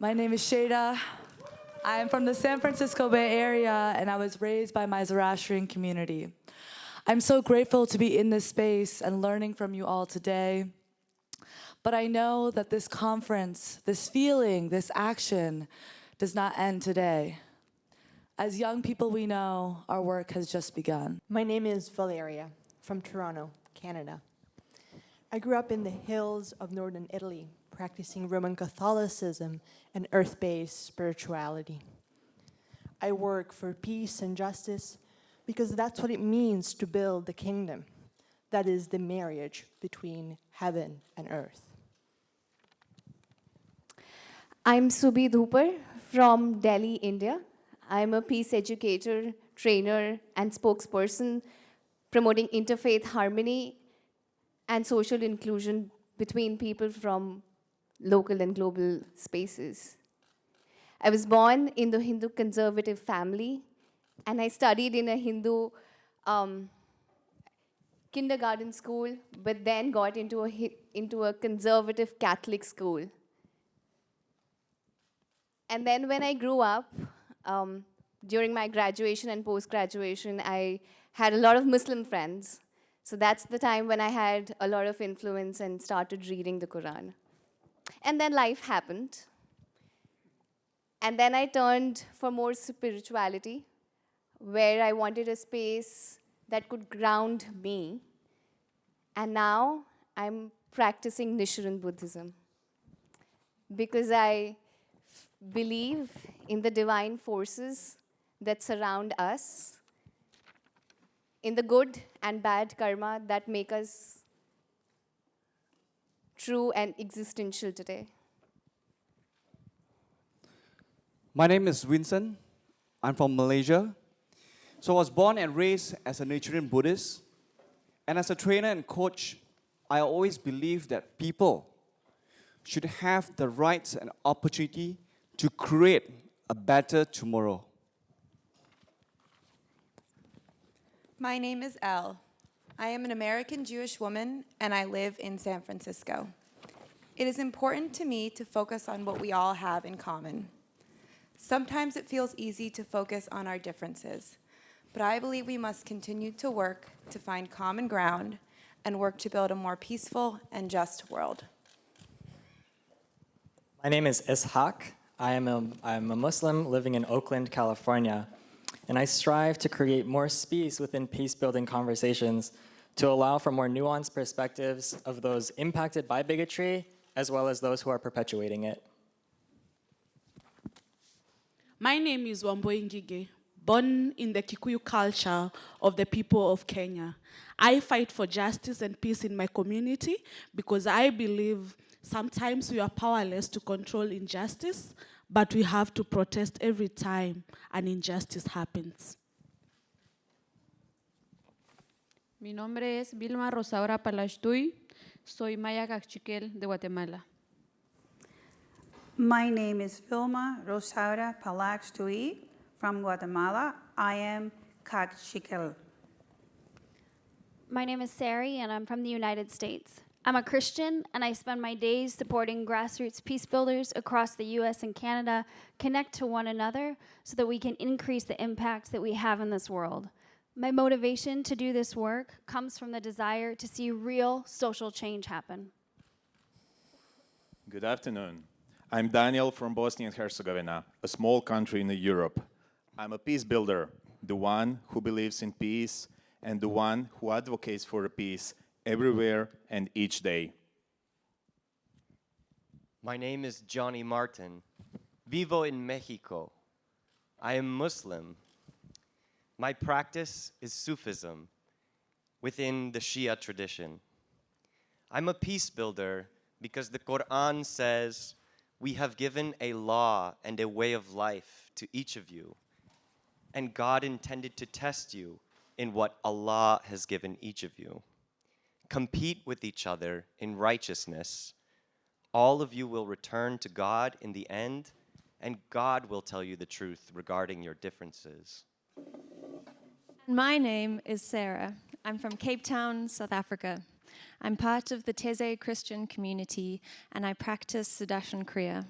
My name is Shada. I'm from the San Francisco Bay Area, and I was raised by my Zoroastrian community. I'm so grateful to be in this space and learning from you all today. But I know that this conference, this feeling, this action does not end today. As young people, we know our work has just begun. My name is Valeria from Toronto, Canada. I grew up in the hills of northern Italy, practicing Roman Catholicism and earth-based spirituality. I work for peace and justice because that's what it means to build the kingdom. That is the marriage between heaven and earth. I'm Subhi Dhupar from Delhi, India. I'm a peace educator, trainer, and spokesperson promoting interfaith harmony and social inclusion between people from local and global spaces. I was born in the Hindu conservative family, and I studied in a Hindu kindergarten school, but then got into a conservative Catholic school. And then when I grew up, during my graduation and post-graduation, I had a lot of Muslim friends. So that's the time when I had a lot of influence and started reading the Quran. And then life happened. And then I turned for more spirituality, where I wanted a space that could ground me. And now I'm practicing Nichiren Buddhism because I believe in the divine forces that surround us, in the good and bad karma that make us true and existential today. My name is Vincent. I'm from Malaysia. So I was born and raised as a Nichiren Buddhist. And as a trainer and coach, I always believe that people should have the rights and opportunity to create a better tomorrow. My name is Elle. I am an American Jewish woman, and I live in San Francisco. It is important to me to focus on what we all have in common. Sometimes it feels easy to focus on our differences, but I believe we must continue to work to find common ground and work to build a more peaceful and just world. My name is Ishaq. I'm a Muslim living in Oakland, California, and I strive to create more space within peace-building conversations to allow for more nuanced perspectives of those impacted by bigotry, as well as those who are perpetuating it. My name is Wambui Ngige, born in the Kikuyu culture of the people of Kenya. I fight for justice and peace in my community because I believe sometimes we are powerless to control injustice, but we have to protest every time an injustice happens. Mi nombre es Vilma Rosaura Palashtuy. Soy Maya Cachiquel de Guatemala. My name is Vilma Rosaura Palashtuy from Guatemala. I am Cachiquel. My name is Sari, and I'm from the United States. I'm a Christian, and I spend my days supporting grassroots peace builders across the US and Canada connect to one another so that we can increase the impact that we have in this world. My motivation to do this work comes from the desire to see real social change happen. Good afternoon. I'm Daniel from Bosnia and Herzegovina, a small country in Europe. I'm a peace builder, the one who believes in peace and the one who advocates for peace everywhere and each day. My name is Johnny Martin. Vivo in Mexico. I am Muslim. My practice is Sufism within the Shia tradition. I'm a peace builder because the Quran says, "We have given a law and a way of life to each of you, and God intended to test you in what Allah has given each of you. Compete with each other in righteousness. All of you will return to God in the end, and God will tell you the truth regarding your differences." My name is Sarah. I'm from Cape Town, South Africa. I'm part of the Teze Christian community, and I practice Sudarshan Kriya.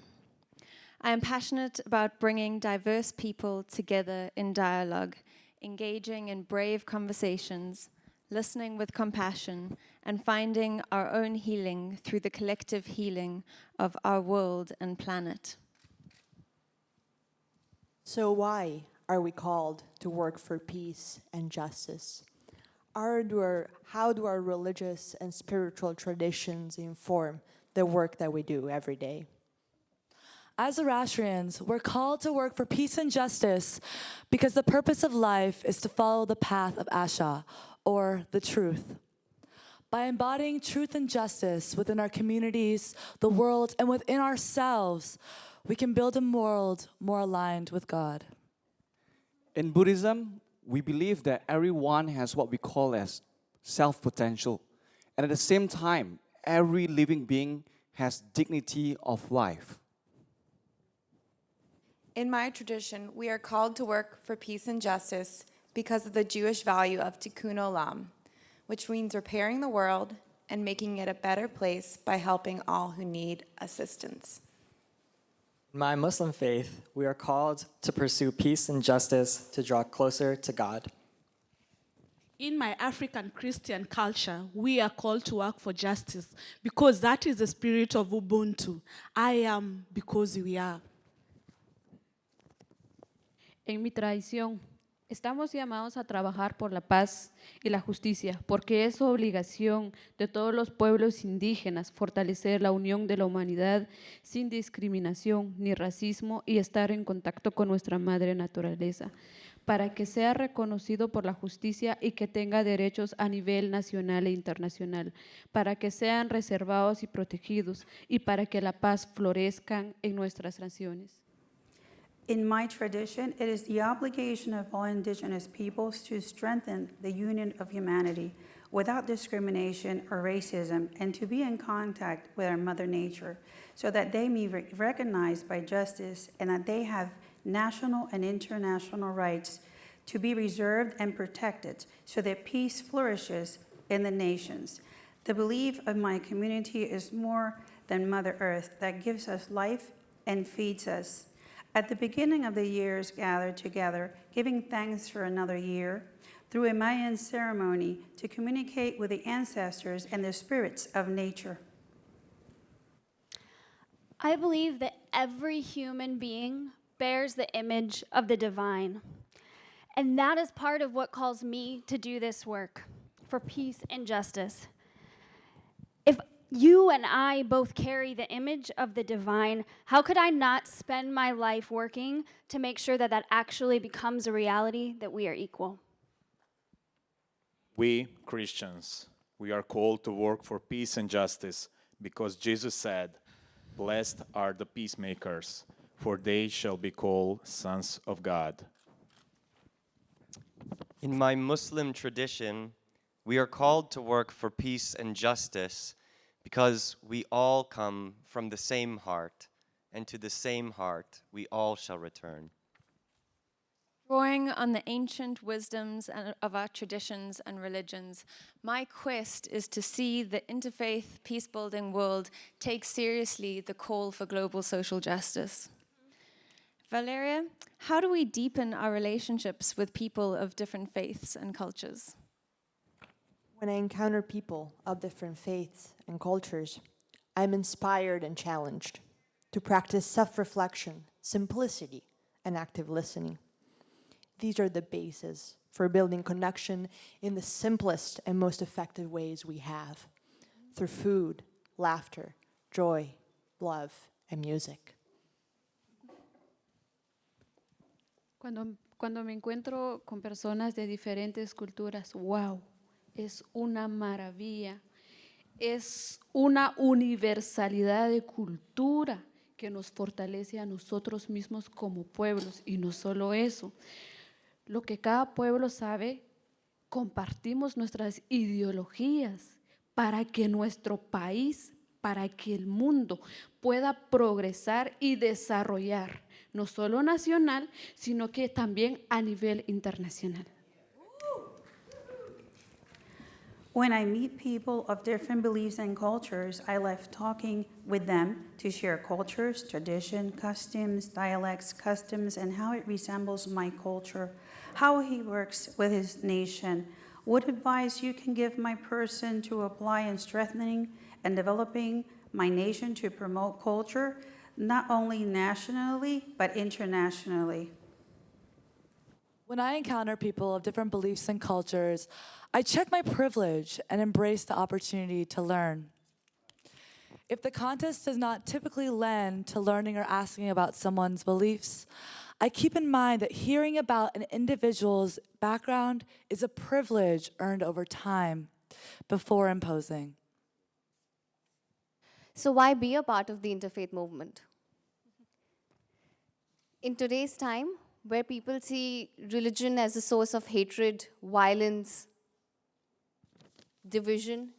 I am passionate about bringing diverse people together in dialogue, engaging in brave conversations, listening with compassion, and finding our own healing through the collective healing of our world and planet. So why are we called to work for peace and justice? How do our religious and spiritual traditions inform the work that we do every day? As Zoroastrians, we're called to work for peace and justice because the purpose of life is to follow the path of Asha, or the truth. By embodying truth and justice within our communities, the world, and within ourselves, we can build a world more aligned with God. In Buddhism, we believe that everyone has what we call as self-potential. And at the same time, every living being has dignity of life. In my tradition, we are called to work for peace and justice because of the Jewish value of tikkun olam, which means repairing the world and making it a better place by helping all who need assistance. In my Muslim faith, we are called to pursue peace and justice to draw closer to God. In my African Christian culture, we are called to work for justice because that is the spirit of Ubuntu. I am because we are. En mi tradición, estamos llamados a trabajar por la paz y la justicia, porque es obligación de todos los pueblos indígenas fortalecer la unión de la humanidad sin discriminación ni racismo y estar en contacto con nuestra madre naturaleza, para que sea reconocido por la justicia y que tenga derechos a nivel nacional e internacional, para que sean reservados y protegidos y para que la paz florezca en nuestras naciones. In my tradition, it is the obligation of all indigenous peoples to strengthen the union of humanity without discrimination or racism, and to be in contact with our Mother Nature so that they may be recognized by justice and that they have national and international rights to be reserved and protected so that peace flourishes in the nations. The belief of my community is more than Mother Earth that gives us life and feeds us. At the beginning of the years, gather together, giving thanks for another year, through a Mayan ceremony to communicate with the ancestors and the spirits of nature. I believe that every human being bears the image of the divine. And that is part of what calls me to do this work for peace and justice. If you and I both carry the image of the divine, how could I not spend my life working to make sure that that actually becomes a reality, that we are equal? We, Christians, we are called to work for peace and justice because Jesus said, "Blessed are the peacemakers, for they shall be called sons of God." In my Muslim tradition, we are called to work for peace and justice because we all come from the same heart, and to the same heart we all shall return. Drawing on the ancient wisdoms of our traditions and religions, my quest is to see the interfaith peace-building world take seriously the call for global social justice. Valeria, how do we deepen our relationships with people of different faiths and cultures? When I encounter people of different faiths and cultures, I'm inspired and challenged to practice self-reflection, simplicity, and active listening. These are the bases for building connection in the simplest and most effective ways we have, through food, laughter, joy, love, and music. Cuando me encuentro con personas de diferentes culturas, wow, es una maravilla, es una universalidad de cultura que nos fortalece a nosotros mismos como pueblos, y no solo eso, lo que cada pueblo sabe, compartimos nuestras ideologías para que nuestro país, para que el mundo pueda progresar y desarrollar, no solo nacional, sino que también a nivel internacional. When I meet people of different beliefs and cultures, I love talking with them to share cultures, tradition, customs, dialects, customs, and how it resembles my culture, how he works with his nation, what advice you can give my person to apply in strengthening and developing my nation to promote culture, not only nationally, but internationally. When I encounter people of different beliefs and cultures, I check my privilege and embrace the opportunity to learn. If the context does not typically lend to learning or asking about someone's beliefs, I keep in mind that hearing about an individual's background is a privilege earned over time before imposing. So why be a part of the interfaith movement? In today's time, where people see religion as a source of hatred, violence, division,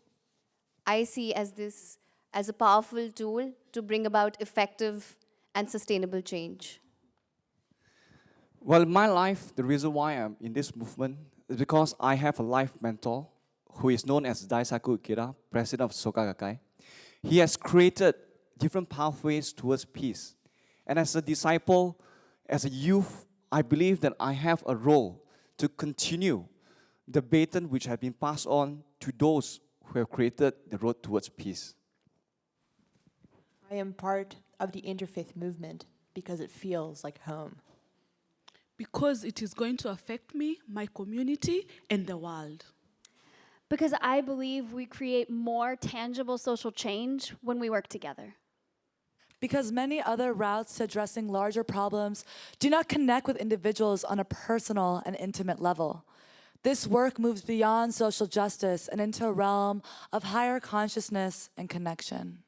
I see this as a powerful tool to bring about effective and sustainable change. Well, in my life, the reason why I'm in this movement is because I have a life mentor who is known as Daisaku Ikeda, president of Soka Gakkai. He has created different pathways towards peace. And as a disciple, as a youth, I believe that I have a role to continue the baton which has been passed on to those who have created the road towards peace. I am part of the interfaith movement because it feels like home. Because it is going to affect me, my community, and the world. Because I believe we create more tangible social change when we work together. Because many other routes to addressing larger problems do not connect with individuals on a personal and intimate level. This work moves beyond social justice and into a realm of higher consciousness and connection.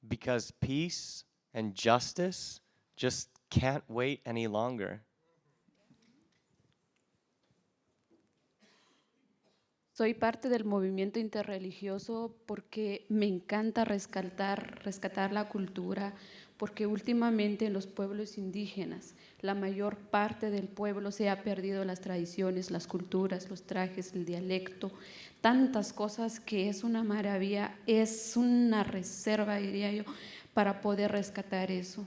Because peace and justice just can't wait any longer. Soy parte del movimiento interreligioso porque me encanta rescatar la cultura, porque últimamente en los pueblos indígenas la mayor parte del pueblo se ha perdido las tradiciones, las culturas, los trajes, el dialecto, tantas cosas que es una maravilla, es una reserva, diría yo, para poder rescatar eso.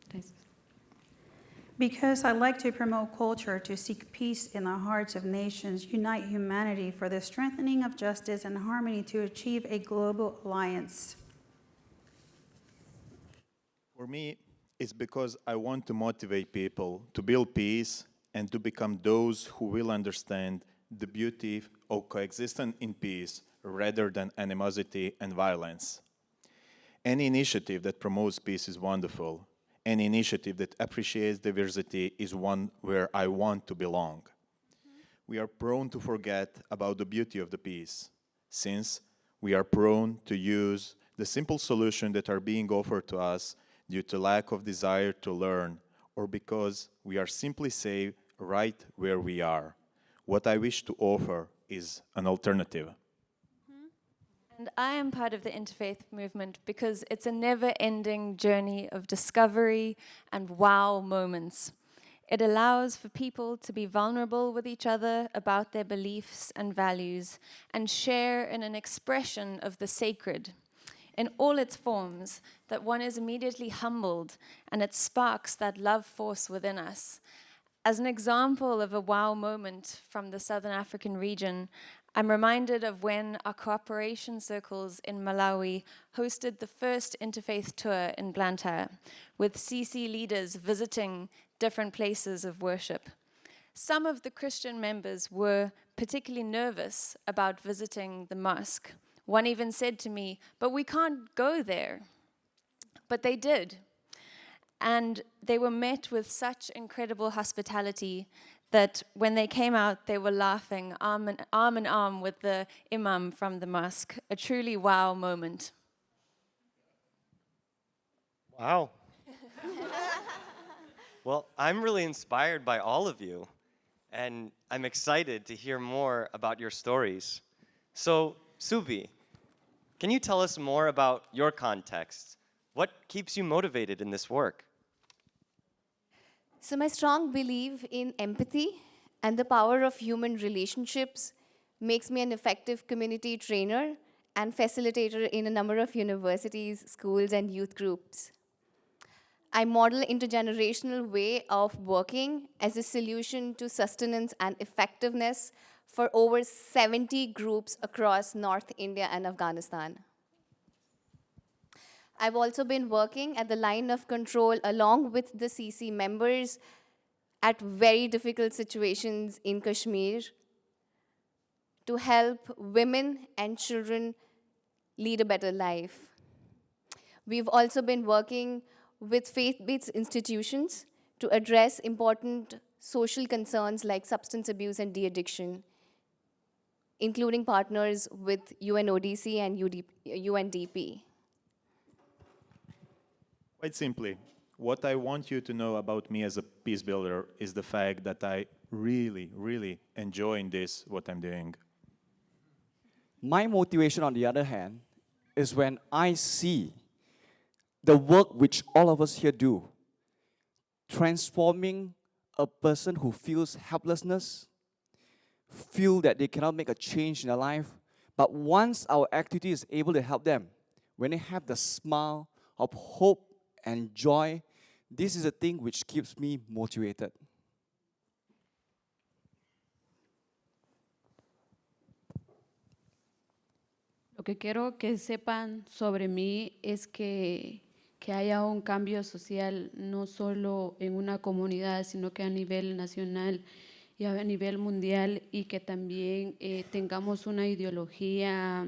Gracias. Because I like to promote culture to seek peace in the hearts of nations, unite humanity for the strengthening of justice and harmony to achieve a global alliance. For me, it's because I want to motivate people to build peace and to become those who will understand the beauty of coexistence in peace rather than animosity and violence. Any initiative that promotes peace is wonderful. Any initiative that appreciates diversity is one where I want to belong. We are prone to forget about the beauty of the peace, since we are prone to use the simple solutions that are being offered to us due to lack of desire to learn, or because we are simply safe right where we are. What I wish to offer is an alternative. And I am part of the interfaith movement because it's a never-ending journey of discovery and wow moments. It allows for people to be vulnerable with each other about their beliefs and values and share in an expression of the sacred in all its forms, that one is immediately humbled and it sparks that love force within us. As an example of a wow moment from the Southern African region, I'm reminded of when our cooperation circles in Malawi hosted the first interfaith tour in Blantyre, with CC leaders visiting different places of worship. Some of the Christian members were particularly nervous about visiting the mosque. One even said to me, "But we can't go there." But they did. And they were met with such incredible hospitality that when they came out, they were laughing arm in arm with the imam from the mosque. A truly wow moment. Wow. Well, I'm really inspired by all of you, and I'm excited to hear more about your stories. So, Subhi, can you tell us more about your context? What keeps you motivated in this work? So my strong belief in empathy and the power of human relationships makes me an effective community trainer and facilitator in a number of universities, schools, and youth groups. I model intergenerational way of working as a solution to sustenance and effectiveness for over 70 groups across North India and Afghanistan. I've also been working at the line of control along with the CC members at very difficult situations in Kashmir to help women and children lead a better life. We've also been working with faith-based institutions to address important social concerns like substance abuse and de-addiction, including partners with UNODC and UNDP. Quite simply, what I want you to know about me as a peace builder is the fact that I really, really enjoy this, what I'm doing. My motivation, on the other hand, is when I see the work which all of us here do, transforming a person who feels helplessness, feel that they cannot make a change in their life, but once our activity is able to help them, when they have the smile of hope and joy, this is the thing which keeps me motivated. Lo que quiero que sepan sobre mí es que haya un cambio social no solo en una comunidad, sino que a nivel nacional y a nivel mundial, y que también tengamos una ideología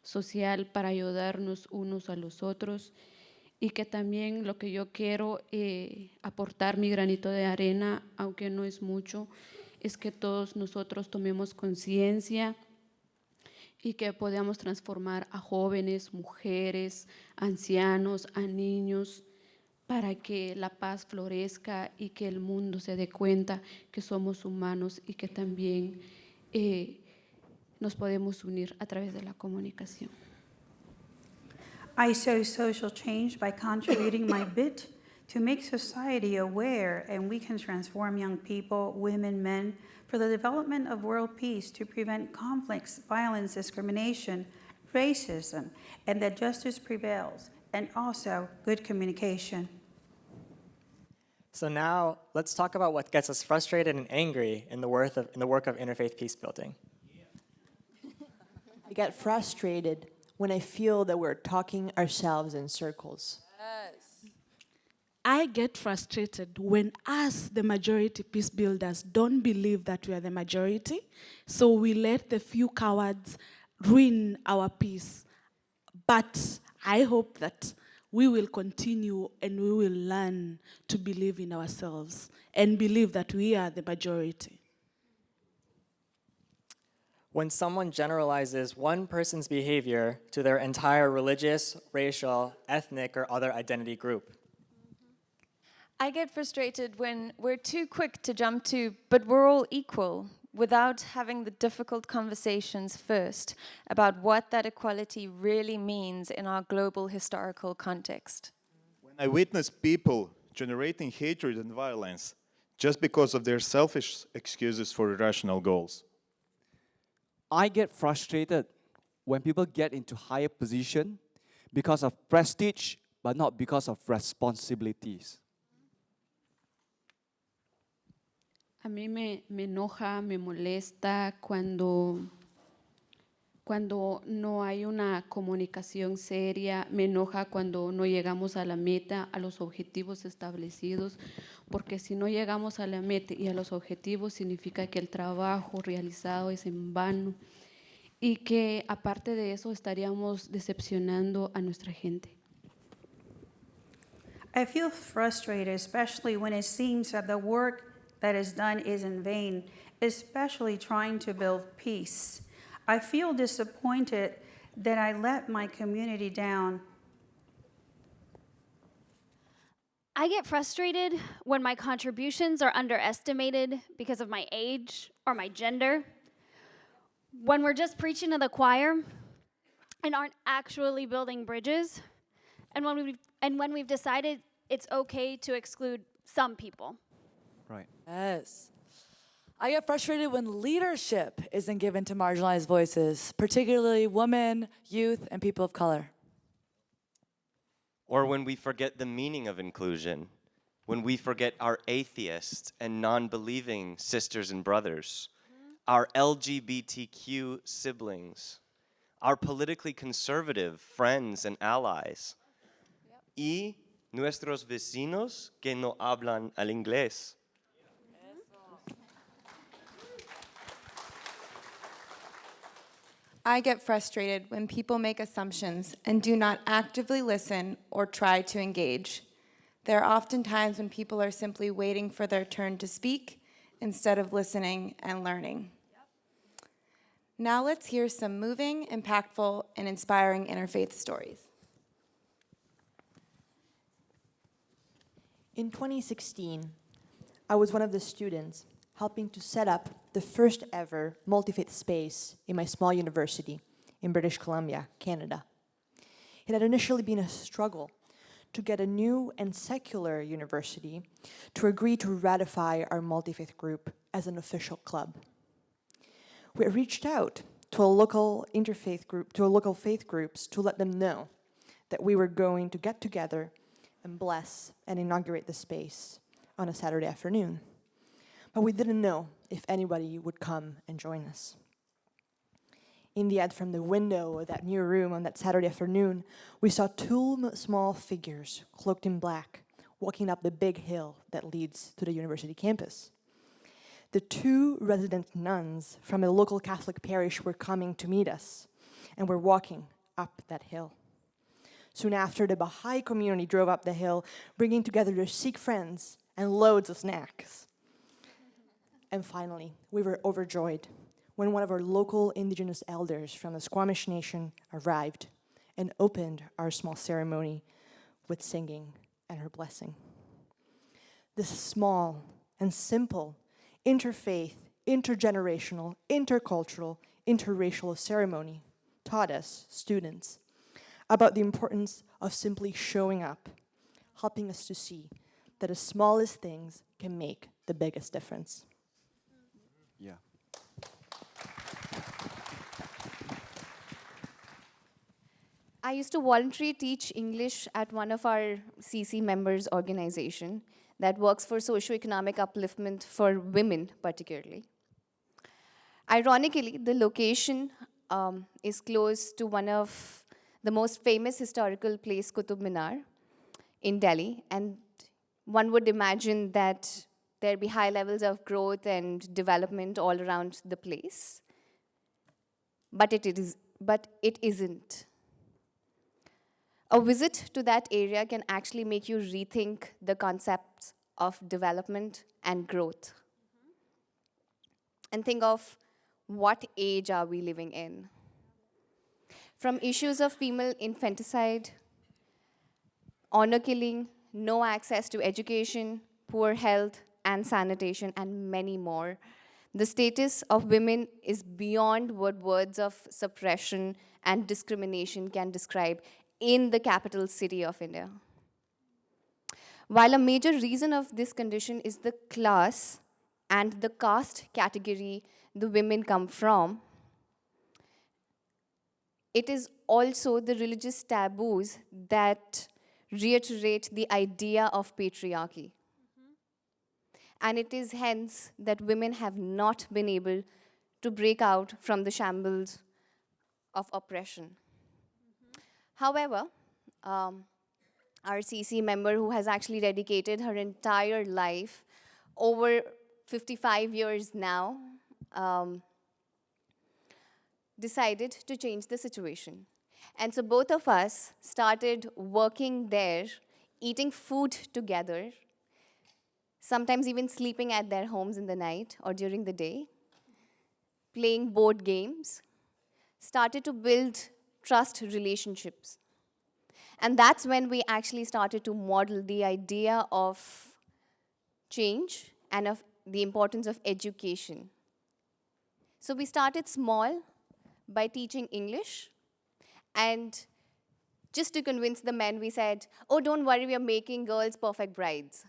social para ayudarnos unos a los otros, y que también lo que yo quiero aportar mi granito de arena, aunque no es mucho, es que todos nosotros tomemos conciencia y que podamos transformar a jóvenes, mujeres, ancianos, a niños, para que la paz florezca y que el mundo se dé cuenta que somos humanos y que también nos podemos unir a través de la comunicación. I sow social change by contributing my bit to make society aware, and we can transform young people, women, men, for the development of world peace, to prevent conflicts, violence, discrimination, racism, and that justice prevails, and also good communication. So now let's talk about what gets us frustrated and angry in the work of interfaith peace building. I get frustrated when I feel that we're talking ourselves in circles. I get frustrated when us, the majority peace builders, don't believe that we are the majority, so we let the few cowards ruin our peace. But I hope that we will continue and we will learn to believe in ourselves and believe that we are the majority. When someone generalizes one person's behavior to their entire religious, racial, ethnic, or other identity group. I get frustrated when we're too quick to jump to, but we're all equal, without having the difficult conversations first about what that equality really means in our global historical context. When I witness people generating hatred and violence just because of their selfish excuses for irrational goals. I get frustrated when people get into higher position because of prestige, but not because of responsibilities. A mí me enoja, me molesta cuando no hay una comunicación seria, me enoja cuando no llegamos a la meta, a los objetivos establecidos, porque si no llegamos a la meta y a los objetivos significa que el trabajo realizado es en vano y que aparte de eso estaríamos decepcionando a nuestra gente. I feel frustrated, especially when it seems that the work that is done is in vain, especially trying to build peace. I feel disappointed that I let my community down. I get frustrated when my contributions are underestimated because of my age or my gender, when we're just preaching to the choir and aren't actually building bridges, and when we've decided it's okay to exclude some people. Right. Yes. I get frustrated when leadership isn't given to marginalized voices, particularly women, youth, and people of color. Or when we forget the meaning of inclusion, when we forget our atheist and non-believing sisters and brothers, our LGBTQ siblings, our politically conservative friends and allies, y nuestros vecinos que no hablan el inglés. I get frustrated when people make assumptions and do not actively listen or try to engage. There are often times when people are simply waiting for their turn to speak instead of listening and learning. Now let's hear some moving, impactful, and inspiring interfaith stories. In 2016, I was one of the students helping to set up the first ever multi-faith space in my small university in British Columbia, Canada. It had initially been a struggle to get a new and secular university to agree to ratify our multi-faith group as an official club. We reached out to a local interfaith group, to local faith groups, to let them know that we were going to get together and bless and inaugurate the space on a Saturday afternoon. But we didn't know if anybody would come and join us. In the end, from the window of that new room on that Saturday afternoon, we saw two small figures cloaked in black walking up the big hill that leads to the university campus. The two resident nuns from a local Catholic parish were coming to meet us and were walking up that hill. Soon after, the Baha'i community drove up the hill, bringing together their Sikh friends and loads of snacks. And finally, we were overjoyed when one of our local indigenous elders from the Squamish Nation arrived and opened our small ceremony with singing and her blessing. This small and simple interfaith, intergenerational, intercultural, interracial ceremony taught us, students, about the importance of simply showing up, helping us to see that the smallest things can make the biggest difference. Yeah. I used to voluntarily teach English at one of our CC members' organization that works for socioeconomic upliftment for women particularly. Ironically, the location is close to one of the most famous historical place, Qutub Minar, in Delhi, and one would imagine that there'd be high levels of growth and development all around the place, but it isn't. A visit to that area can actually make you rethink the concepts of development and growth. And think of what age are we living in? From issues of female infanticide, honor killing, no access to education, poor health and sanitation, and many more. The status of women is beyond what words of suppression and discrimination can describe in the capital city of India. While a major reason of this condition is the class and the caste category the women come from, it is also the religious taboos that reiterate the idea of patriarchy. And it is hence that women have not been able to break out from the shambles of oppression. However, our CC member, who has actually dedicated her entire life, over 55 years now, decided to change the situation. And so both of us started working there, eating food together, sometimes even sleeping at their homes in the night or during the day, playing board games, started to build trust relationships. And that's when we actually started to model the idea of change and of the importance of education. So we started small by teaching English, and just to convince the men, we said, "Oh, don't worry, we are making girls perfect brides."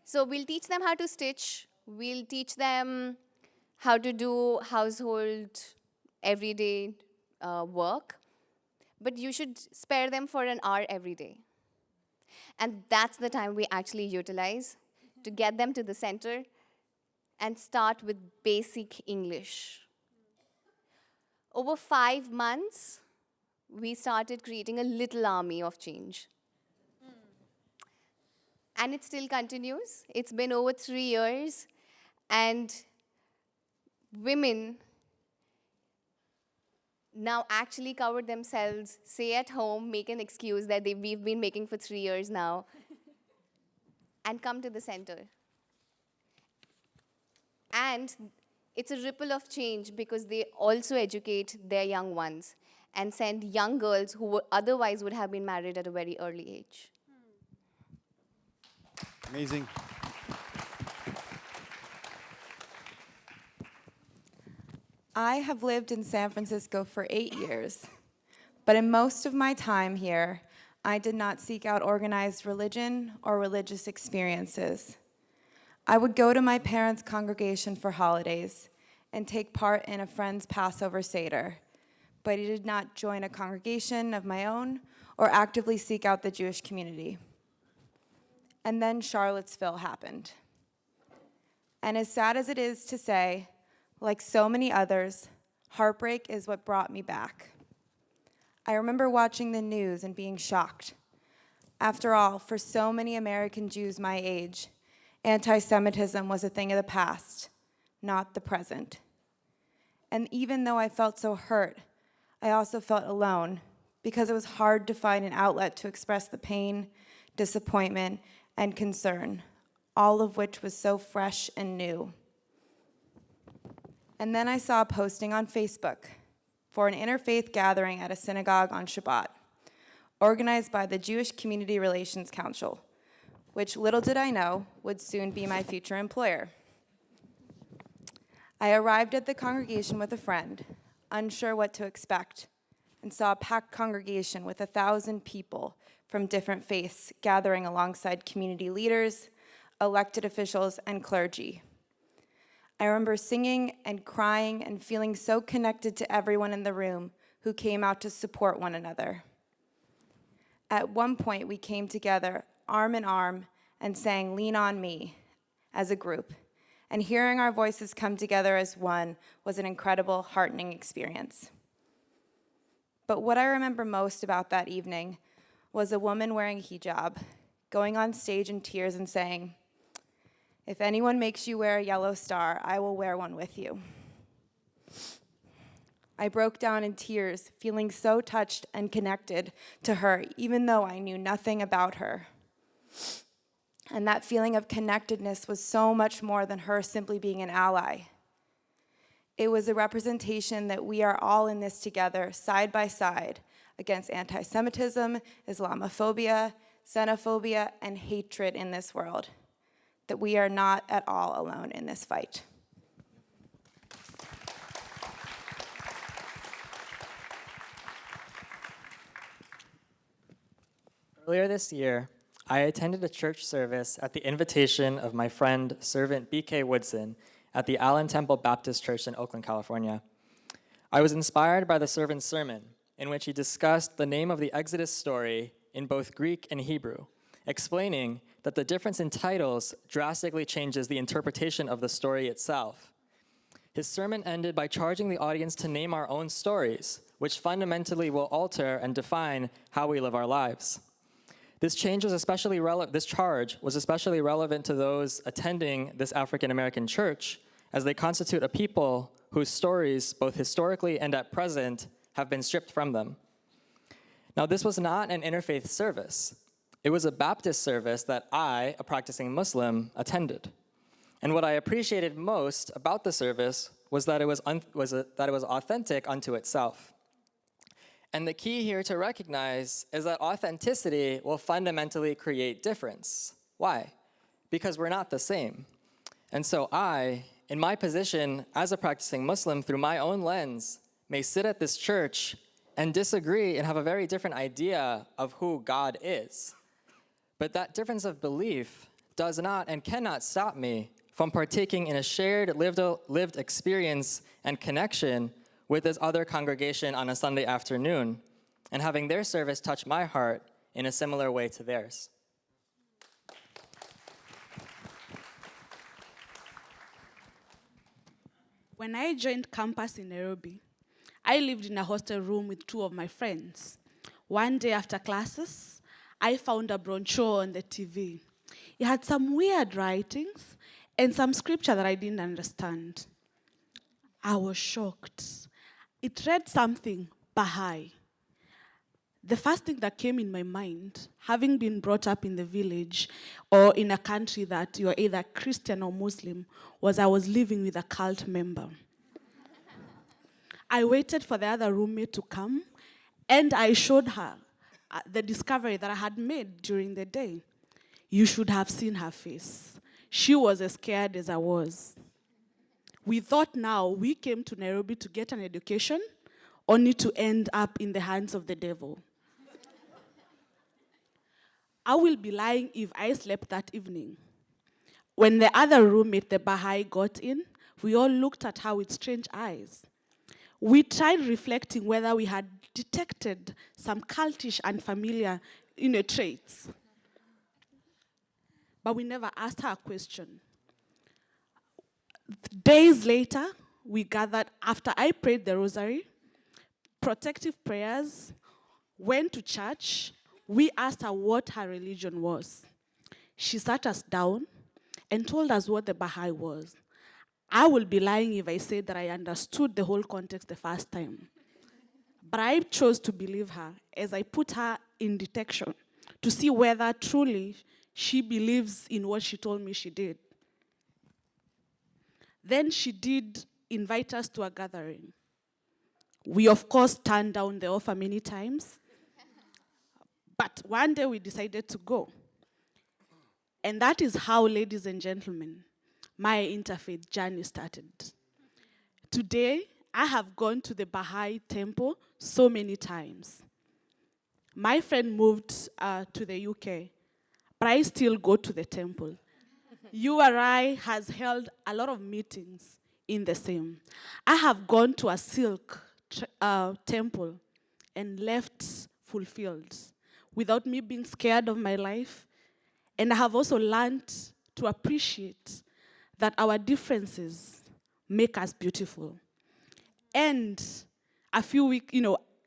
So we'll teach them how to stitch. We'll teach them how to do household, everyday work. But you should spare them for an hour every day. And that's the time we actually utilize to get them to the center and start with basic English. Over 5 months, we started creating a little army of change. And it still continues. It's been over 3 years, and women now actually cover themselves, stay at home, make an excuse that we've been making for 3 years now, and come to the center. And it's a ripple of change because they also educate their young ones and send young girls who otherwise would have been married at a very early age. Amazing. I have lived in San Francisco for 8 years, but in most of my time here, I did not seek out organized religion or religious experiences. I would go to my parents' congregation for holidays and take part in a friend's Passover Seder, but I did not join a congregation of my own or actively seek out the Jewish community. And then Charlottesville happened. And as sad as it is to say, like so many others, heartbreak is what brought me back. I remember watching the news and being shocked. After all, for so many American Jews my age, anti-Semitism was a thing of the past, not the present. And even though I felt so hurt, I also felt alone because it was hard to find an outlet to express the pain, disappointment, and concern, all of which was so fresh and new. And then I saw a posting on Facebook for an interfaith gathering at a synagogue on Shabbat, organized by the Jewish Community Relations Council, which little did I know would soon be my future employer. I arrived at the congregation with a friend, unsure what to expect, and saw a packed congregation with 1,000 people from different faiths gathering alongside community leaders, elected officials, and clergy. I remember singing and crying and feeling so connected to everyone in the room who came out to support one another. At one point, we came together, arm in arm, and sang "Lean on Me" as a group. And hearing our voices come together as one was an incredible, heartening experience. But what I remember most about that evening was a woman wearing a hijab, going on stage in tears and saying, "If anyone makes you wear a yellow star, I will wear one with you." I broke down in tears, feeling so touched and connected to her, even though I knew nothing about her. And that feeling of connectedness was so much more than her simply being an ally. It was a representation that we are all in this together, side by side, against anti-Semitism, Islamophobia, xenophobia, and hatred in this world. That we are not at all alone in this fight. Earlier this year, I attended a church service at the invitation of my friend, Servant B.K. Woodson, at the Allen Temple Baptist Church in Oakland, California. I was inspired by the servant's sermon, in which he discussed the name of the Exodus story in both Greek and Hebrew, explaining that the difference in titles drastically changes the interpretation of the story itself. His sermon ended by charging the audience to name our own stories, which fundamentally will alter and define how we live our lives. This charge was especially relevant to those attending this African American church, as they constitute a people whose stories, both historically and at present, have been stripped from them. Now, this was not an interfaith service. It was a Baptist service that I, a practicing Muslim, attended. And what I appreciated most about the service was that it was authentic unto itself. And the key here to recognize is that authenticity will fundamentally create difference. Why? Because we're not the same. And so I, in my position as a practicing Muslim through my own lens, may sit at this church and disagree and have a very different idea of who God is. But that difference of belief does not and cannot stop me from partaking in a shared lived experience and connection with this other congregation on a Sunday afternoon and having their service touch my heart in a similar way to theirs. When I joined campus in Nairobi, I lived in a hostel room with two of my friends. One day after classes, I found a brochure on the TV. It had some weird writings and some scripture that I didn't understand. I was shocked. It read something, Baha'i. The first thing that came in my mind, having been brought up in the village or in a country that you're either Christian or Muslim, was I was living with a cult member. I waited for the other roommate to come, and I showed her the discovery that I had made during the day. You should have seen her face. She was as scared as I was. We thought now we came to Nairobi to get an education, only to end up in the hands of the devil. I will be lying if I slept that evening. When the other roommate, the Baha'i, got in, we all looked at her with strange eyes. We tried reflecting whether we had detected some cultish and familiar traits. But we never asked her a question. Days later, we gathered after I prayed the rosary, protective prayers, went to church. We asked her what her religion was. She sat us down and told us what the Baha'i was. I will be lying if I say that I understood the whole context the first time. But I chose to believe her as I put her in detection to see whether truly she believes in what she told me she did. Then she did invite us to a gathering. We, of course, turned down the offer many times. But one day we decided to go. And that is how, ladies and gentlemen, my interfaith journey started. Today, I have gone to the Baha'i temple so many times. My friend moved to the UK, but I still go to the temple. URI has held a lot of meetings in the same. I have gone to a silk temple and left fulfilled without me being scared of my life. And I have also learned to appreciate that our differences make us beautiful. And a few weeks,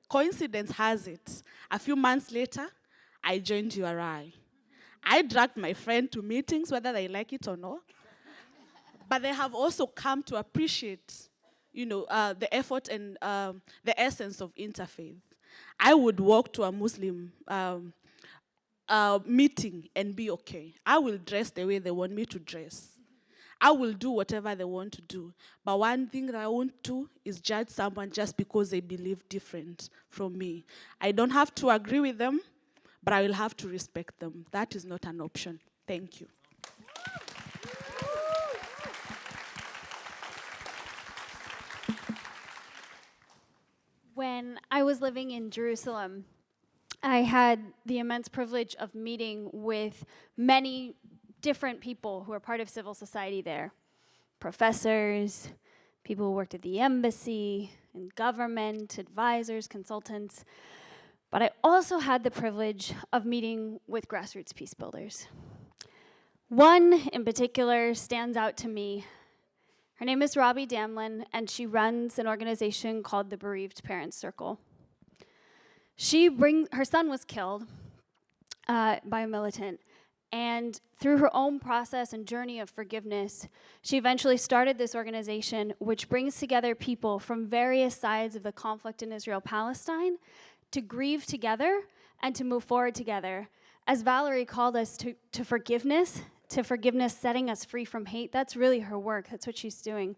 coincidence has it, a few months later, I joined URI. I dragged my friend to meetings, whether they like it or not. But they have also come to appreciate, the effort and the essence of interfaith. I would walk to a Muslim meeting and be okay. I will dress the way they want me to dress. I will do whatever they want to do. But one thing that I won't do is judge someone just because they believe different from me. I don't have to agree with them, but I will have to respect them. That is not an option. Thank you. When I was living in Jerusalem, I had the immense privilege of meeting with many different people who are part of civil society there. Professors, people who worked at the embassy, in government, advisors, consultants. But I also had the privilege of meeting with grassroots peacebuilders. One in particular stands out to me. Her name is Robbie Damlin, and she runs an organization called the Bereaved Parents Circle. Her son was killed by a militant, and through her own process and journey of forgiveness, she eventually started this organization which brings together people from various sides of the conflict in Israel-Palestine to grieve together and to move forward together. As Valerie called us to forgiveness setting us free from hate. That's really her work. That's what she's doing.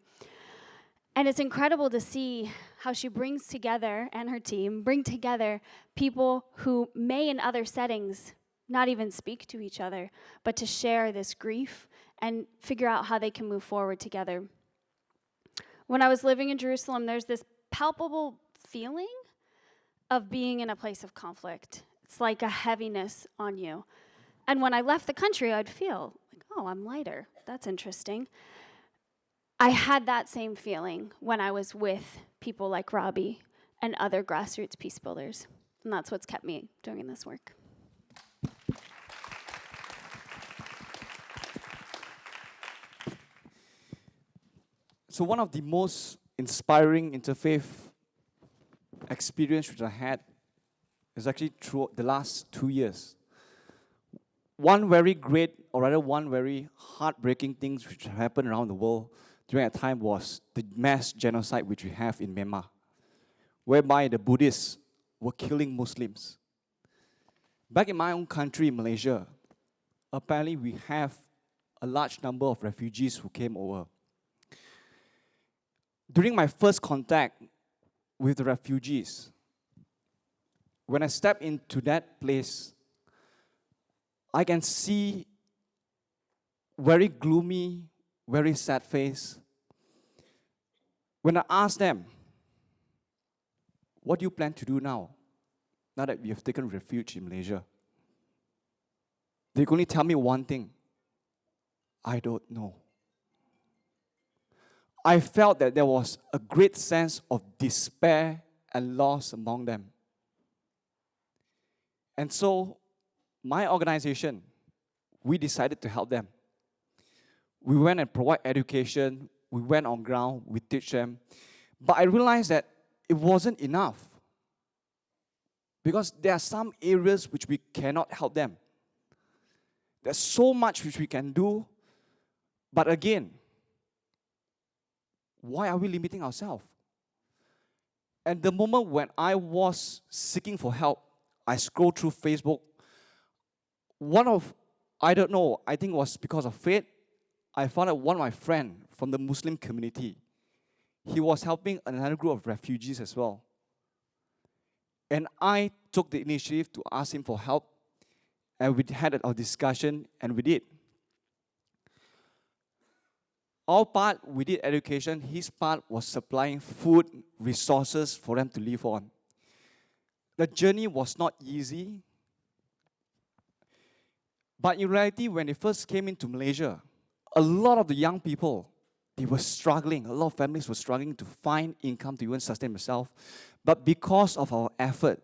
And it's incredible to see how she brings together, and her team, bring together people who may in other settings not even speak to each other, but to share this grief and figure out how they can move forward together. When I was living in Jerusalem, there's this palpable feeling of being in a place of conflict. It's like a heaviness on you. And when I left the country, I'd feel like, oh, I'm lighter. That's interesting. I had that same feeling when I was with people like Robbie and other grassroots peace builders. And that's what's kept me doing this work. So one of the most inspiring interfaith experience which I had is actually through the last 2 years. One very great, or rather one very heartbreaking thing which happened around the world during that time was the mass genocide which we have in Myanmar, whereby the Buddhists were killing Muslims. Back in my own country, Malaysia, apparently we have a large number of refugees who came over. During my first contact with the refugees, when I step into that place, I can see very gloomy, very sad face. When I ask them, what do you plan to do now that we have taken refuge in Malaysia? They can only tell me one thing: I don't know. I felt that there was a great sense of despair and loss among them. And so, my organization, we decided to help them. We went and provide education, we went on ground, we teach them. But I realized that it wasn't enough, because there are some areas which we cannot help them. There's so much which we can do, but again, why are we limiting ourselves? And the moment when I was seeking for help, I scrolled through Facebook. I don't know, I think it was because of fate, I found out one of my friends from the Muslim community. He was helping another group of refugees as well. And I took the initiative to ask him for help, and we had our discussion, and we did. Our part, we did education. His part was supplying food, resources for them to live on. The journey was not easy. But in reality, when they first came into Malaysia, a lot of the young people, they were struggling. A lot of families were struggling to find income to even sustain themselves. But because of our effort,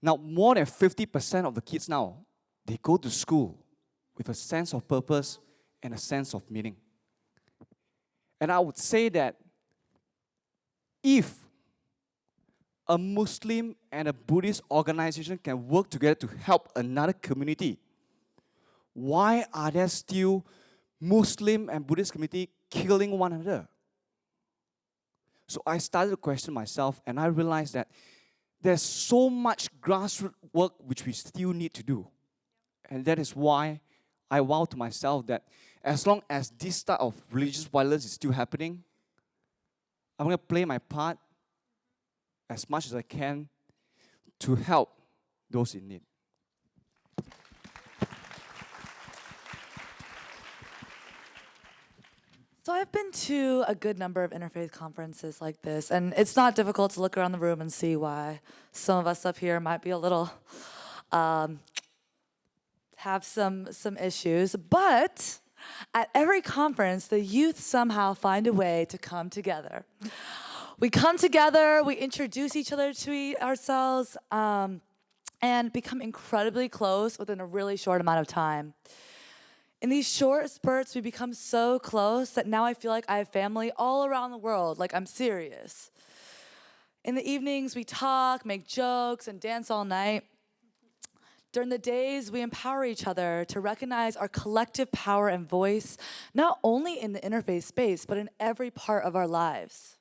now more than 50% of the kids now, they go to school with a sense of purpose and a sense of meaning. And I would say that if a Muslim and a Buddhist organization can work together to help another community, why are there still Muslim and Buddhist community killing one another? So I started to question myself, and I realized that there's so much grassroots work which we still need to do. And that is why I vowed to myself that as long as this type of religious violence is still happening, I'm going to play my part as much as I can to help those in need. So I've been to a good number of interfaith conferences like this, and it's not difficult to look around the room and see why some of us up here might be a little, have some issues. But at every conference, the youth somehow find a way to come together. We come together, we introduce each other to ourselves, and become incredibly close within a really short amount of time. In these short spurts, we become so close that now I feel like I have family all around the world, like I'm serious. In the evenings, we talk, make jokes, and dance all night. During the days, we empower each other to recognize our collective power and voice, not only in the interfaith space, but in every part of our lives.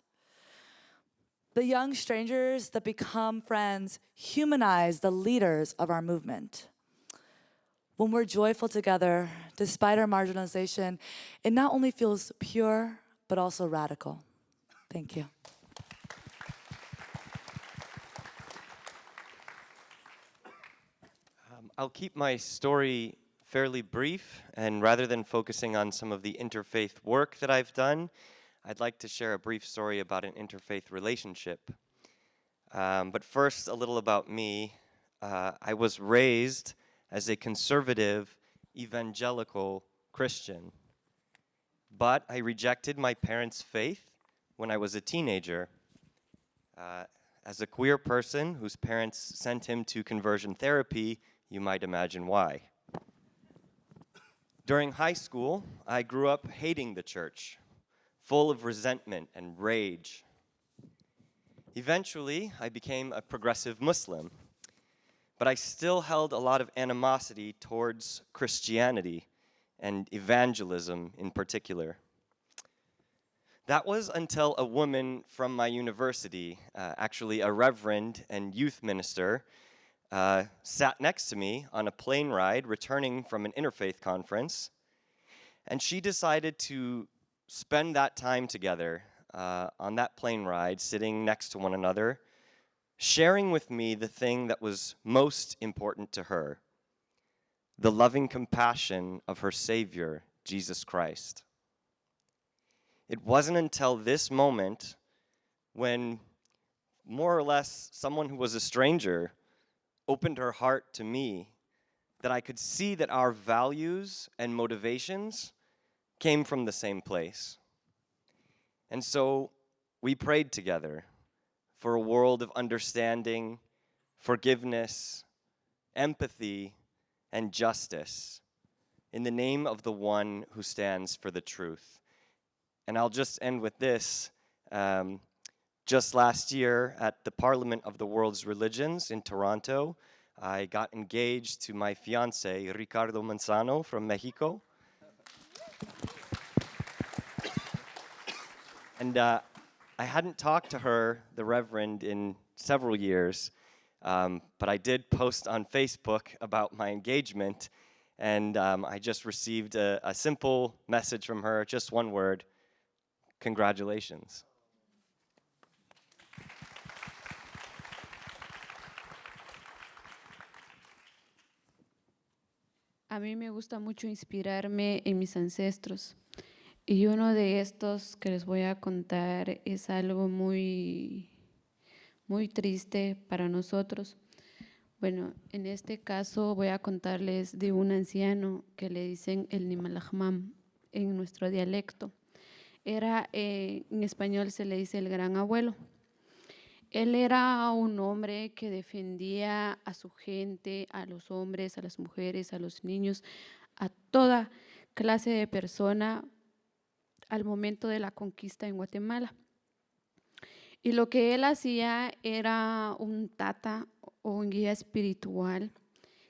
The young strangers that become friends humanize the leaders of our movement. When we're joyful together, despite our marginalization, it not only feels pure, but also radical. Thank you. I'll keep my story fairly brief, and rather than focusing on some of the interfaith work that I've done, I'd like to share a brief story about an interfaith relationship. But first, a little about me. I was raised as a conservative evangelical Christian. But I rejected my parents' faith when I was a teenager. As a queer person whose parents sent him to conversion therapy, you might imagine why. During high school, I grew up hating the church, full of resentment and rage. Eventually, I became a progressive Muslim, but I still held a lot of animosity towards Christianity and evangelism in particular. That was until a woman from my university, actually a reverend and youth minister, sat next to me on a plane ride returning from an Interfaith conference, and she decided to spend that time together on that plane ride, sitting next to one another, sharing with me the thing that was most important to her, the loving compassion of her Savior, Jesus Christ. It wasn't until this moment when more or less someone who was a stranger opened her heart to me that I could see that our values and motivations came from the same place. And so we prayed together for a world of understanding, forgiveness, empathy, and justice in the name of the one who stands for the truth. And I'll just end with this. Just last year at the Parliament of the World's Religions in Toronto, I got engaged to my fiancé, Ricardo Manzano from Mexico. And I hadn't talked to her, the Reverend, in several years, but I did post on Facebook about my engagement, and I just received a simple message from her, just one word: congratulations. A mí me gusta mucho inspirarme en mis ancestros. Y uno de estos que les voy a contar es algo muy triste para nosotros. Bueno, en este caso voy a contarles de un anciano que le dicen el Nimalajmam en nuestro dialecto. En español se le dice el gran abuelo. Él era un hombre que defendía a su gente, a los hombres, a las mujeres, a los niños, a toda clase de persona al momento de la conquista en Guatemala. Y lo que él hacía era un tata o un guía espiritual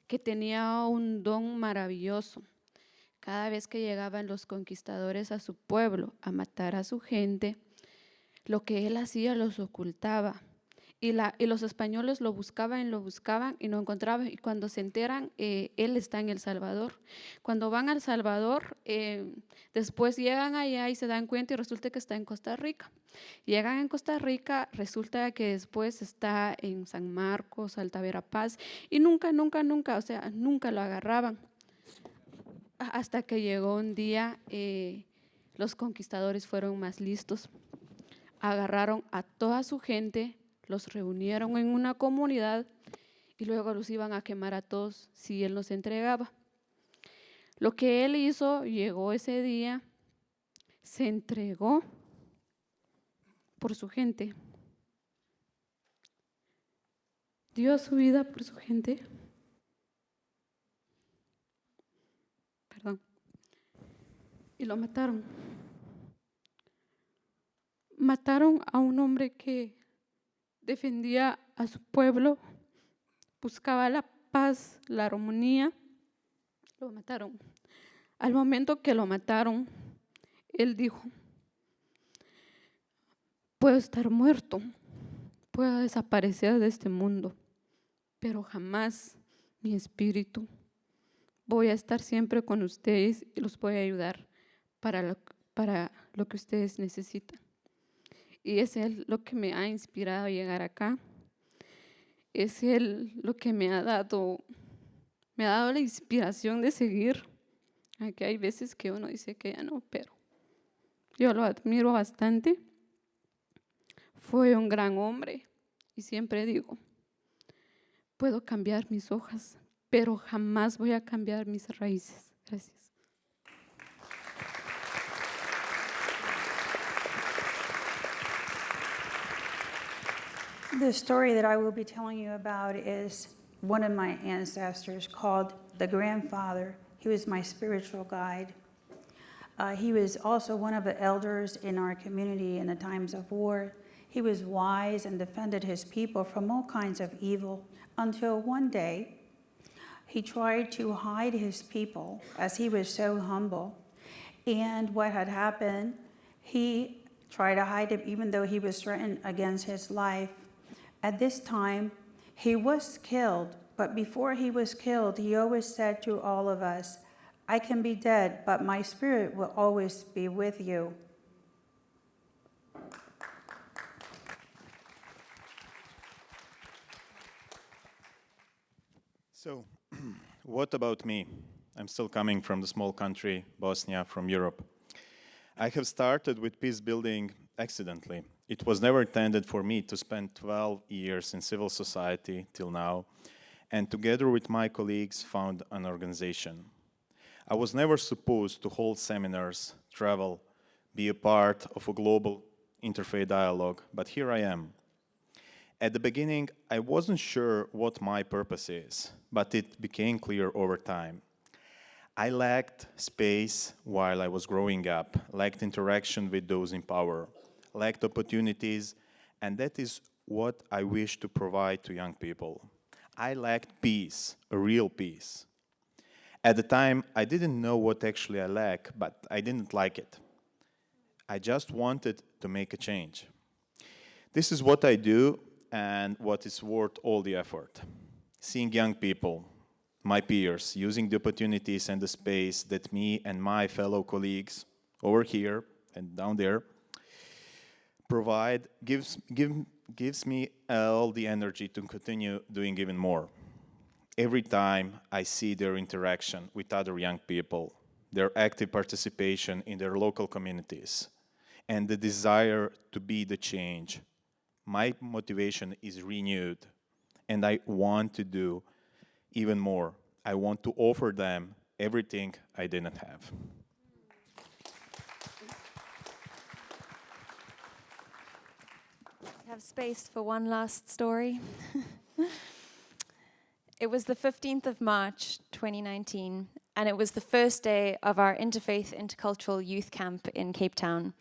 que tenía un don maravilloso. Cada vez que llegaban los conquistadores a su pueblo a matar a su gente, lo que él hacía los ocultaba. Y los españoles lo buscaban y no encontraban. Y cuando se enteran, él está en El Salvador. Cuando van a El Salvador, después llegan allá y se dan cuenta y resulta que está en Costa Rica. Llegan en Costa Rica, resulta que después está en San Marcos, Alta Verapaz, y nunca lo agarraban. Hasta que llegó un día, los conquistadores fueron más listos. Agarraron a toda su gente, los reunieron en una comunidad y luego los iban a quemar a todos si él los entregaba. Lo que él hizo, llegó ese día, se entregó por su gente. Dio su vida por su gente. Perdón. Y lo mataron. Mataron a un hombre que defendía a su pueblo, buscaba la paz, la armonía. Lo mataron. Al momento que lo mataron, él dijo: puedo estar muerto, puedo desaparecer de este mundo, pero jamás mi espíritu. Voy a estar siempre con ustedes y los voy a ayudar para lo que ustedes necesitan. Y es Él lo que me ha inspirado a llegar acá. Es Él lo que me ha dado la inspiración de seguir. Aquí hay veces que uno dice que ya no, pero yo lo admiro bastante. Fue un gran hombre y siempre digo, puedo cambiar mis hojas, pero jamás voy a cambiar mis raíces. Gracias. The story that I will be telling you about is one of my ancestors called the grandfather. He was my spiritual guide. He was also one of the elders in our community in the times of war. He was wise and defended his people from all kinds of evil until one day he tried to hide his people as he was so humble. And what had happened, he tried to hide it even though he was threatened against his life. At this time, he was killed, but before he was killed, he always said to all of us, "I can be dead, but my spirit will always be with you." So, what about me? I'm still coming from the small country, Bosnia, from Europe. I have started with peace building accidentally. It was never intended for me to spend 12 years in civil society till now, and together with my colleagues found an organization. I was never supposed to hold seminars, travel, be a part of a global interfaith dialogue, but here I am. At the beginning, I wasn't sure what my purpose is, but it became clear over time. I lacked space while I was growing up, lacked interaction with those in power, lacked opportunities, and that is what I wish to provide to young people. I lacked peace, a real peace. At the time, I didn't know what actually I lacked, but I didn't like it. I just wanted to make a change. This is what I do and what is worth all the effort. Seeing young people, my peers, using the opportunities and the space that me and my fellow colleagues over here and down there provide gives me all the energy to continue doing even more. Every time I see their interaction with other young people, their active participation in their local communities, and the desire to be the change, my motivation is renewed, and I want to do even more. I want to offer them everything I didn't have. I have space for one last story. It was the 15th of March, 2019, and it was the first day of our Interfaith Intercultural Youth Camp in Cape Town.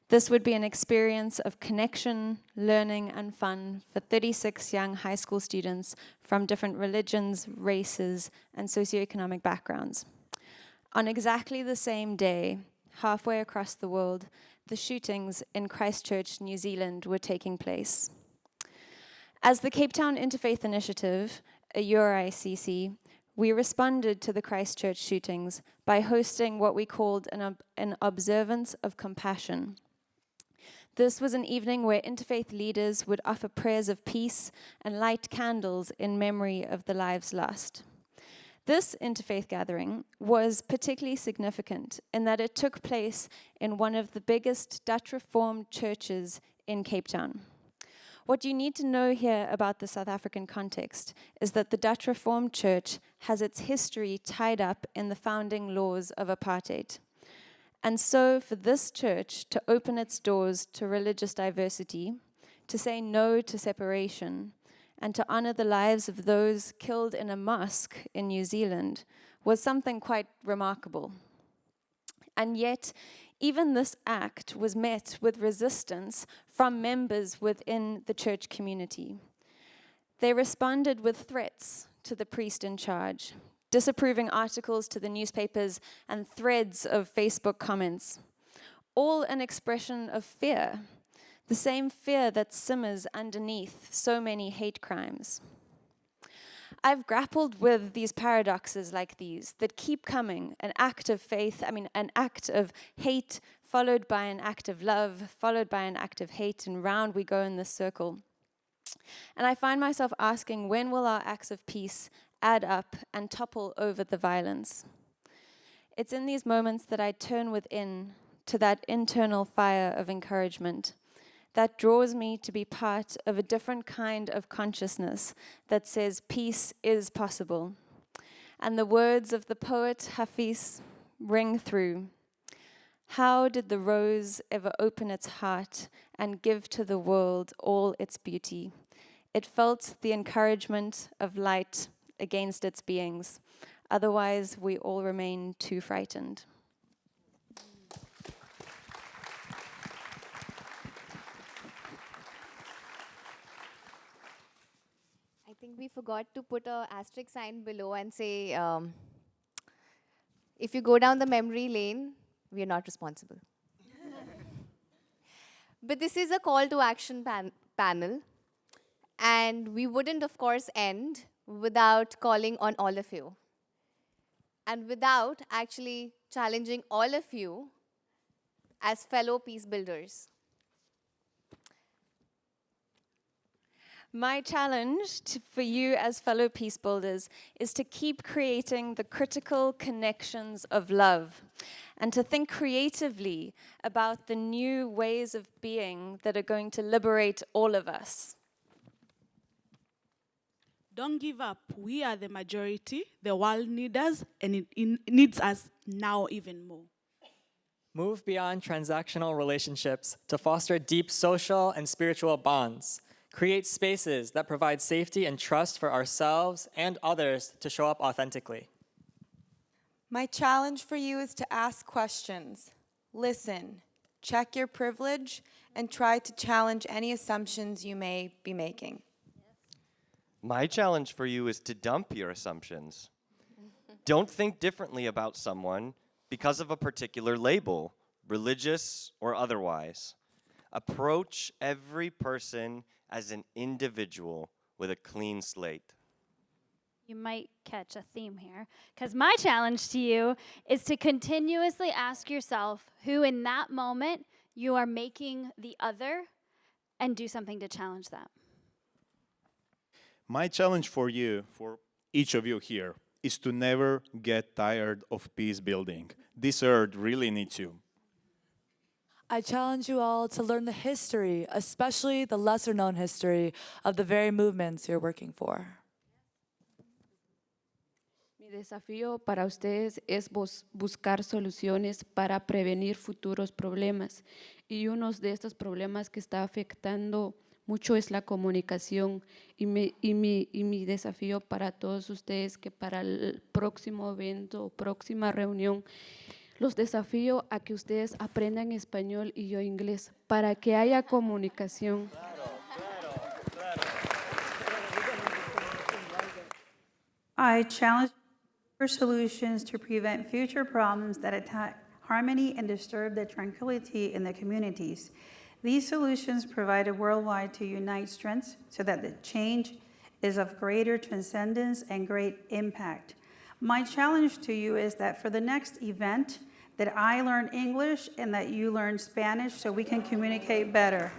This would be an experience of connection, learning, and fun for 36 young high school students from different religions, races, and socioeconomic backgrounds. On exactly the same day, halfway across the world, the shootings in Christchurch, New Zealand were taking place. As the Cape Town Interfaith Initiative, a URICC, we responded to the Christchurch shootings by hosting what we called an observance of compassion. This was an evening where interfaith leaders would offer prayers of peace and light candles in memory of the lives lost. This interfaith gathering was particularly significant in that it took place in one of the biggest Dutch Reformed churches in Cape Town. What you need to know here about the South African context is that the Dutch Reformed Church has its history tied up in the founding laws of apartheid. And so for this church to open its doors to religious diversity, to say no to separation, and to honor the lives of those killed in a mosque in New Zealand was something quite remarkable. And yet, even this act was met with resistance from members within the church community. They responded with threats to the priest in charge, disapproving articles to the newspapers, and threads of Facebook comments, all an expression of fear, the same fear that simmers underneath so many hate crimes. I've grappled with these paradoxes like these that keep coming, an act of hate, followed by an act of love, followed by an act of hate, and round we go in this circle. And I find myself asking, when will our acts of peace add up and topple over the violence? It's in these moments that I turn within to that internal fire of encouragement that draws me to be part of a different kind of consciousness that says peace is possible. and the words of the poet Hafiz ring through. How did the rose ever open its heart and give to the world all its beauty? It felt the encouragement of light against its beings. Otherwise, we all remain too frightened. I think we forgot to put an asterisk sign below and say, if you go down the memory lane, we are not responsible. But this is a call to action panel, and we wouldn't, of course, end without calling on all of you, and without actually challenging all of you as fellow peace builders. My challenge for you as fellow peace builders is to keep creating the critical connections of love and to think creatively about the new ways of being that are going to liberate all of us. Don't give up. We are the majority. The world needs us, and it needs us now even more. Move beyond transactional relationships to foster deep social and spiritual bonds. Create spaces that provide safety and trust for ourselves and others to show up authentically. My challenge for you is to ask questions, listen, check your privilege, and try to challenge any assumptions you may be making. My challenge for you is to dump your assumptions. Don't think differently about someone because of a particular label, religious or otherwise. Approach every person as an individual with a clean slate. You might catch a theme here, because my challenge to you is to continuously ask yourself who in that moment you are making the other and do something to challenge that. My challenge for you, for each of you here, is to never get tired of peace building. This earth really needs you. I challenge you all to learn the history, especially the lesser known history of the very movements you're working for. Mi desafío para ustedes es buscar soluciones para prevenir futuros problemas. Y uno de estos problemas que está afectando mucho es la comunicación. Y mi desafío para todos ustedes que para el próximo evento o próxima reunión, los desafío a que ustedes aprendan español y yo inglés para que haya comunicación. I challenge for solutions to prevent future problems that attack harmony and disturb the tranquility in the communities. These solutions provided worldwide to unite strengths so that the change is of greater transcendence and great impact. My challenge to you is that for the next event, that I learn English and that you learn Spanish so we can communicate better.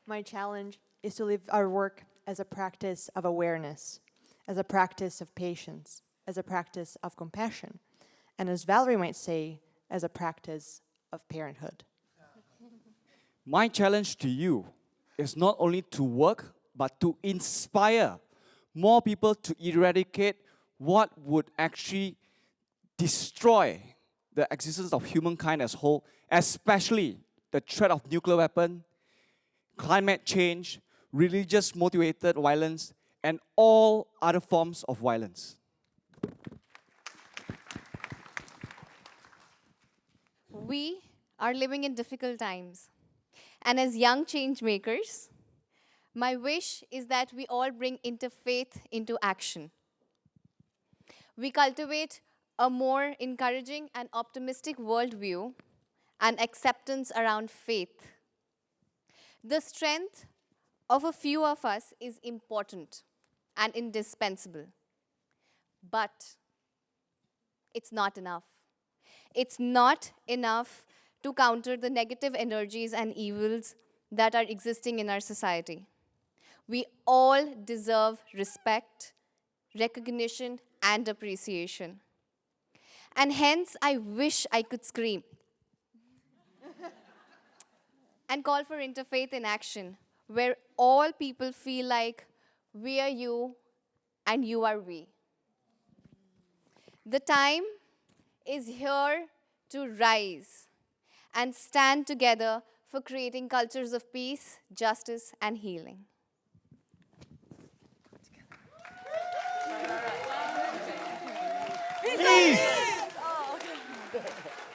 My challenge is to live our work as a practice of awareness, as a practice of patience, as a practice of compassion, and as Valerie might say, as a practice of parenthood. My challenge to you is not only to work, but to inspire more people to eradicate what would actually destroy the existence of humankind as a whole, especially the threat of nuclear weapon, climate change, religious motivated violence, and all other forms of violence. We are living in difficult times. And as young change makers, my wish is that we all bring interfaith into action. We cultivate a more encouraging and optimistic worldview and acceptance around faith. The strength of a few of us is important and indispensable, but it's not enough. It's not enough to counter the negative energies and evils that are existing in our society. We all deserve respect, recognition, and appreciation. And hence, I wish I could scream and call for interfaith in action, where all people feel like we are you and you are we. The time is here to rise and stand together for creating cultures of peace, justice, and healing. Peace! Oh, okay.